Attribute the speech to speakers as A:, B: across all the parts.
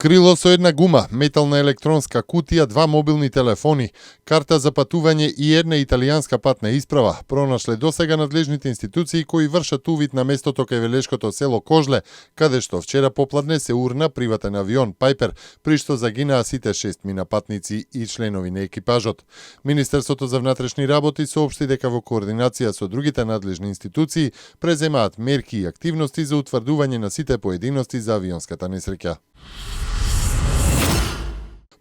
A: Крило со една гума, метална електронска кутија, 2 мобилни телефони, карта за патување и една италијанска патна исправа пронашле досега надлежните институции кои вршат увид на местото кај велешкото село Кожле, каде што вчера попладне се урна приватен авион Пайпер, при што загинаа сите 6 минапатници и членови на екипажот. Министерството за внатрешни работи соопшти дека во координација со другите надлежни институции преземаат мерки и активности за утврдување на сите поединости за авионската несреќа.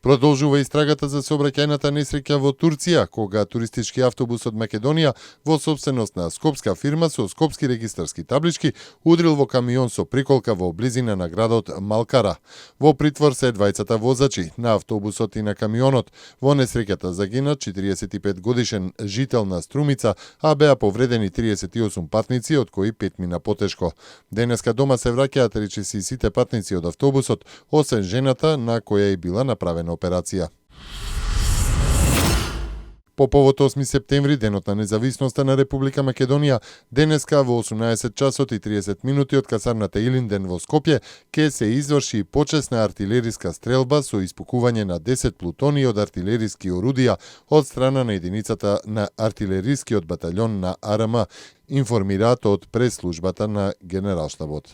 A: Продолжува истрагата за сообраќајната несреќа во Турција, кога туристички автобус од Македонија во сопственост на скопска фирма со скопски регистарски таблички удрил во камион со приколка во близина на градот Малкара. Во притвор се двајцата возачи на автобусот и на камионот. Во несреќата загина 45 годишен жител на Струмица, а беа повредени 38 патници, од кои 5 мина потешко. Денеска дома се враќаат речиси сите патници од автобусот, освен жената на која и била направена операција. По повод 8 септември, денот на независноста на Република Македонија, денеска во 18 часот и 30 минути од касарната Илинден во Скопје, ке се изврши почесна артилериска стрелба со испукување на 10 плутони од артилериски орудија од страна на единицата на артилерискиот батальон на АРМ, информираат од прес-службата на Генералштабот.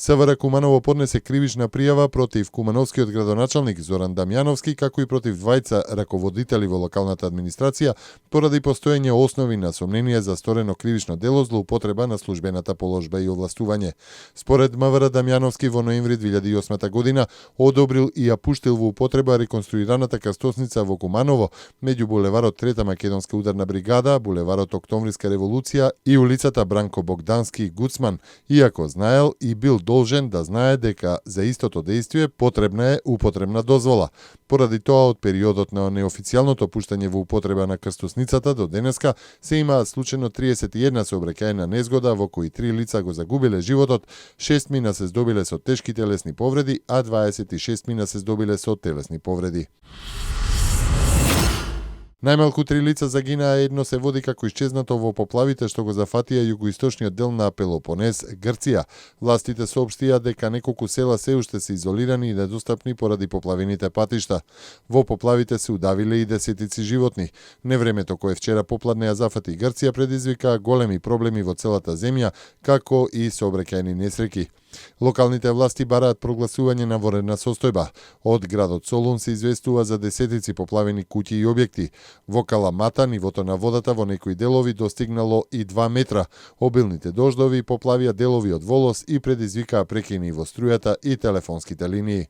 A: СВР Куманово поднесе кривична пријава против кумановскиот градоначалник Зоран Дамјановски, како и против двајца раководители во локалната администрација, поради постоење основи на сомнение за сторено кривично дело злоупотреба на службената положба и овластување. Според МВР, Дамјановски во ноември 2008 година одобрил и ја пуштил во употреба реконструираната крстосница во Куманово меѓу булеварот Трета македонска ударна бригада, булеварот Октомвриска револуција и улицата Бранко Богдански Гуцман, иако знаел и бил должен да знае дека за истото дејствие потребна е употребна дозвола. Поради тоа, од периодот на неофицијалното пуштање во употреба на крстосницата до денеска се имаат случајно 31 сообраќајна незгода во кои 3 лица го загубиле животот, 6 мина се здобиле со тешки телесни повреди, а 26 мина се здобиле со телесни повреди. Најмалку 3 лица загинаа, едно се води како исчезнато во поплавите што го зафатија југоисточниот дел на Пелопонез, Грција. Властите соопштија дека неколку села се уште се изолирани и недостапни поради поплавените патишта. Во поплавите се удавиле и десетици животни. Невремето кое вчера попладне ја зафати Грција предизвика големи проблеми во целата земја, како и сообраќајни несреќи. Локалните власти бараат прогласување на воредна состојба. Од градот Солун се известува за десетици поплавени куќи и објекти. Во Каламата нивото на водата во некои делови достигнало и 2 метра. Обилните дождови поплавија делови од Волос и предизвикаа прекини во струјата и телефонските линии.